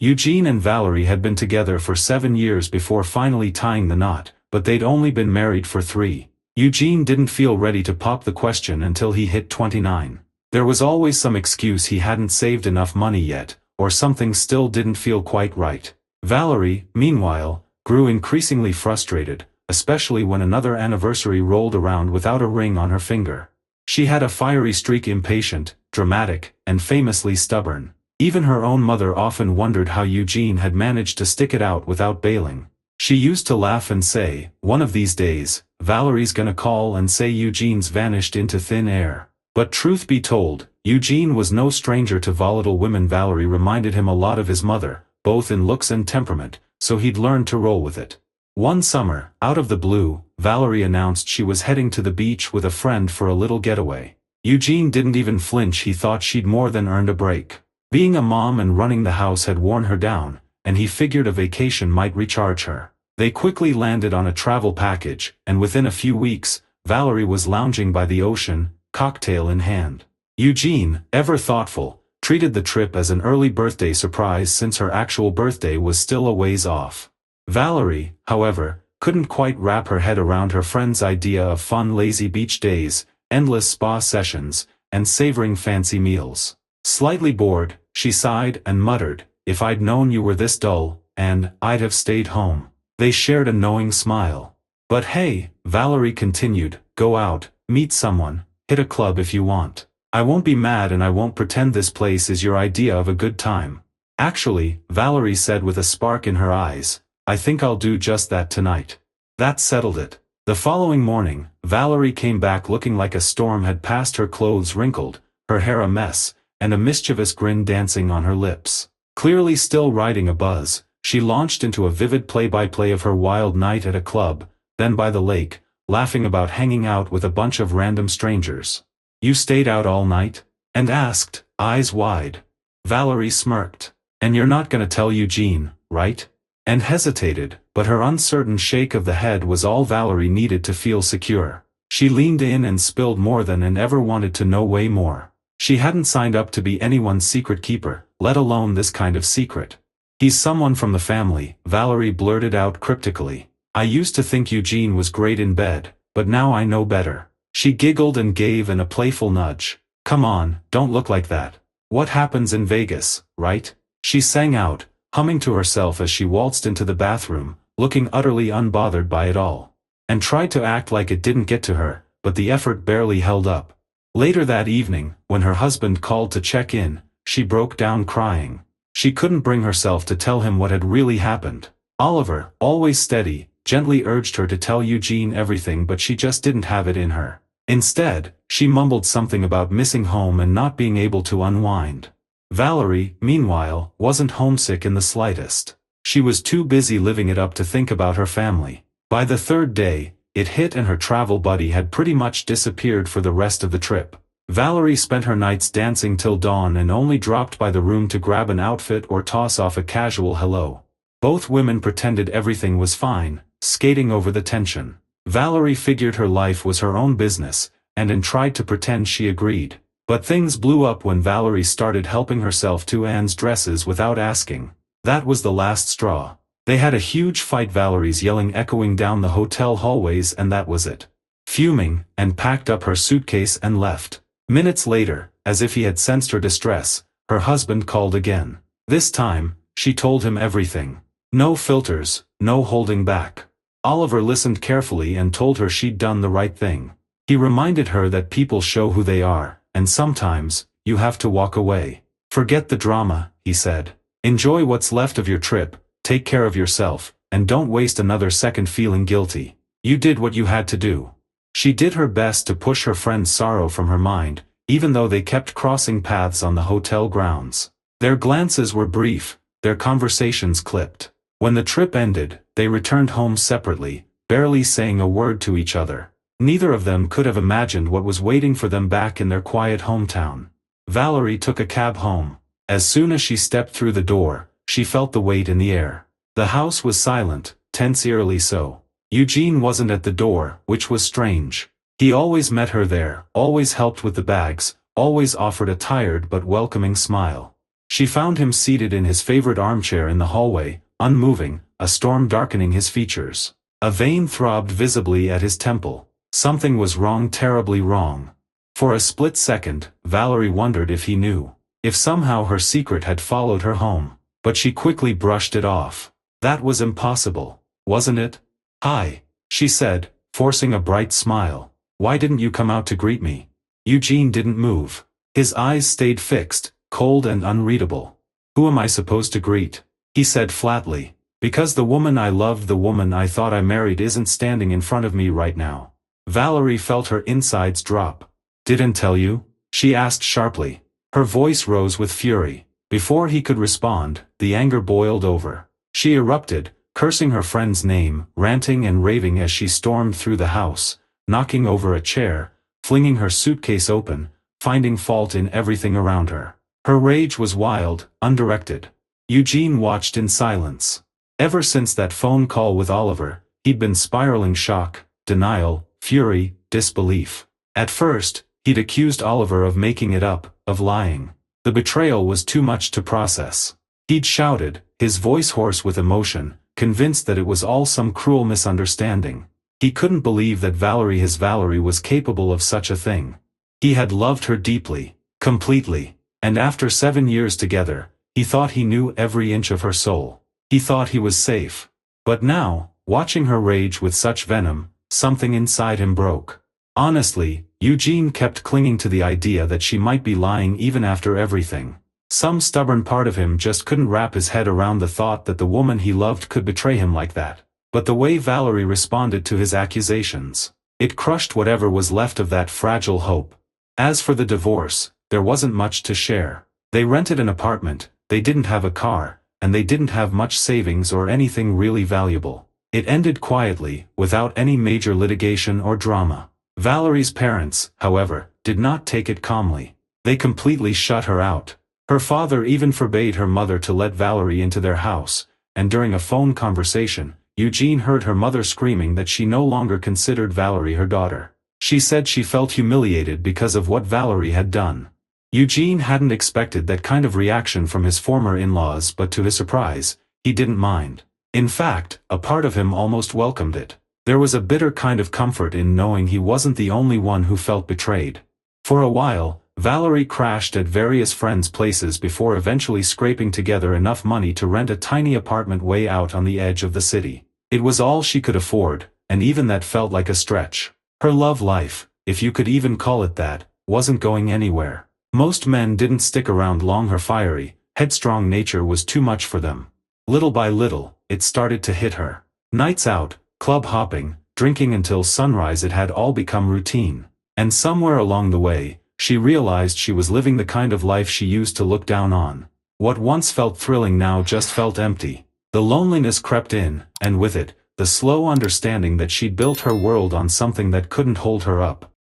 Eugene and Valerie had been together for 7 years before finally tying the knot, but they'd only been married for 3. Eugene didn't feel ready to pop the question until he hit 29. There was always some excuse: he hadn't saved enough money yet, or something still didn't feel quite right. Valerie, meanwhile, grew increasingly frustrated, especially when another anniversary rolled around without a ring on her finger. She had a fiery streak: impatient, dramatic, and famously stubborn. Even her own mother often wondered how Eugene had managed to stick it out without bailing. She used to laugh and say, "One of these days, Valerie's gonna call and say Eugene's vanished into thin air." But truth be told, Eugene was no stranger to volatile women. Valerie reminded him a lot of his mother, both in looks and temperament, so he'd learned to roll with it. One summer, out of the blue, Valerie announced she was heading to the beach with a friend for a little getaway. Eugene didn't even flinch. He thought she'd more than earned a break. Being a mom and running the house had worn her down, and he figured a vacation might recharge her. They quickly landed on a travel package, and within a few weeks, Valerie was lounging by the ocean, cocktail in hand. Eugene, ever thoughtful, treated the trip as an early birthday surprise since her actual birthday was still a ways off. Valerie, however, couldn't quite wrap her head around her friend's idea of fun, lazy beach days, endless spa sessions, and savoring fancy meals. Slightly bored, she sighed and muttered, "If I'd known you were this dull, and I'd have stayed home." They shared a knowing smile. "But hey," Valerie continued, "go out, meet someone, hit a club if you want. I won't be mad, and I won't pretend this place is your idea of a good time." "Actually," Valerie said with a spark in her eyes, "I think I'll do just that tonight." That settled it. The following morning, Valerie came back looking like a storm had passed, her clothes wrinkled, her hair a mess, and a mischievous grin dancing on her lips. Clearly still riding a buzz, she launched into a vivid play-by-play of her wild night at a club, then by the lake, laughing about hanging out with a bunch of random strangers. "You stayed out all night?" and asked, eyes wide. Valerie smirked. "And you're not gonna tell Eugene, right?" and hesitated, but her uncertain shake of the head was all Valerie needed to feel secure. She leaned in and spilled more than and ever wanted to know way more. She hadn't signed up to be anyone's secret keeper, let alone this kind of secret. "He's someone from the family," Valerie blurted out cryptically. "I used to think Eugene was great in bed, but now I know better." She giggled and gave a playful nudge. "Come on, don't look like that. What happens in Vegas, right?" she sang out, humming to herself as she waltzed into the bathroom, looking utterly unbothered by it all. And tried to act like it didn't get to her, but the effort barely held up. Later that evening, when her husband called to check in, she broke down crying. She couldn't bring herself to tell him what had really happened. Oliver, always steady, gently urged her to tell Eugene everything, but she just didn't have it in her. Instead, she mumbled something about missing home and not being able to unwind. Valerie, meanwhile, wasn't homesick in the slightest. She was too busy living it up to think about her family. By the third day, it hit, and her travel buddy had pretty much disappeared for the rest of the trip. Valerie spent her nights dancing till dawn and only dropped by the room to grab an outfit or toss off a casual hello. Both women pretended everything was fine, skating over the tension. Valerie figured her life was her own business, and tried to pretend she agreed. But things blew up when Valerie started helping herself to Anne's dresses without asking. That was the last straw. They had a huge fight, Valerie's yelling echoing down the hotel hallways, and that was it. Fuming, Anne packed up her suitcase and left. Minutes later, as if he had sensed her distress, her husband called again. This time, she told him everything. No filters, no holding back. Oliver listened carefully and told her she'd done the right thing. He reminded her that people show who they are, and sometimes, you have to walk away. "Forget the drama," he said. "Enjoy what's left of your trip, take care of yourself, and don't waste another second feeling guilty. You did what you had to do." She did her best to push her friend's sorrow from her mind, even though they kept crossing paths on the hotel grounds. Their glances were brief, their conversations clipped. When the trip ended, they returned home separately, barely saying a word to each other. Neither of them could have imagined what was waiting for them back in their quiet hometown. Valerie took a cab home. As soon as she stepped through the door, she felt the weight in the air. The house was silent, tense, eerily so. Eugene wasn't at the door, which was strange. He always met her there, always helped with the bags, always offered a tired but welcoming smile. She found him seated in his favorite armchair in the hallway, unmoving, a storm darkening his features. A vein throbbed visibly at his temple. Something was wrong, terribly wrong. For a split second, Valerie wondered if he knew. If somehow her secret had followed her home. But she quickly brushed it off. That was impossible, wasn't it? "Hi," she said, forcing a bright smile. "Why didn't you come out to greet me?" Eugene didn't move. His eyes stayed fixed, cold and unreadable. "Who am I supposed to greet?" he said flatly. "Because the woman I loved, the woman I thought I married, isn't standing in front of me right now." Valerie felt her insides drop. "Didn't tell you?" she asked sharply. Her voice rose with fury. Before he could respond, the anger boiled over. She erupted, cursing her friend's name, ranting and raving as she stormed through the house, knocking over a chair, flinging her suitcase open, finding fault in everything around her. Her rage was wild, undirected. Eugene watched in silence. Ever since that phone call with Oliver, he'd been spiraling shock, denial, fury, disbelief. At first, he'd accused Oliver of making it up, of lying. The betrayal was too much to process. He'd shouted, his voice hoarse with emotion, convinced that it was all some cruel misunderstanding. He couldn't believe that his Valerie was capable of such a thing. He had loved her deeply, completely, and after 7 years together, he thought he knew every inch of her soul. He thought he was safe. But now, watching her rage with such venom, something inside him broke. Honestly, Eugene kept clinging to the idea that she might be lying even after everything. Some stubborn part of him just couldn't wrap his head around the thought that the woman he loved could betray him like that. But the way Valerie responded to his accusations, it crushed whatever was left of that fragile hope. As for the divorce, there wasn't much to share. They rented an apartment, they didn't have a car, and they didn't have much savings or anything really valuable. It ended quietly, without any major litigation or drama. Valerie's parents, however, did not take it calmly. They completely shut her out. Her father even forbade her mother to let Valerie into their house, and during a phone conversation, Eugene heard her mother screaming that she no longer considered Valerie her daughter. She said she felt humiliated because of what Valerie had done. Eugene hadn't expected that kind of reaction from his former in-laws, but to his surprise, he didn't mind. In fact, a part of him almost welcomed it. There was a bitter kind of comfort in knowing he wasn't the only one who felt betrayed. For a while, Valerie crashed at various friends' places before eventually scraping together enough money to rent a tiny apartment way out on the edge of the city. It was all she could afford, and even that felt like a stretch. Her love life, if you could even call it that, wasn't going anywhere. Most men didn't stick around long. Her fiery, headstrong nature was too much for them. Little by little, it started to hit her. Nights out, club hopping, drinking until sunrise, it had all become routine. And somewhere along the way, she realized she was living the kind of life she used to look down on. What once felt thrilling now just felt empty. The loneliness crept in, and with it, the slow understanding that she'd built her world on something that couldn't hold her up.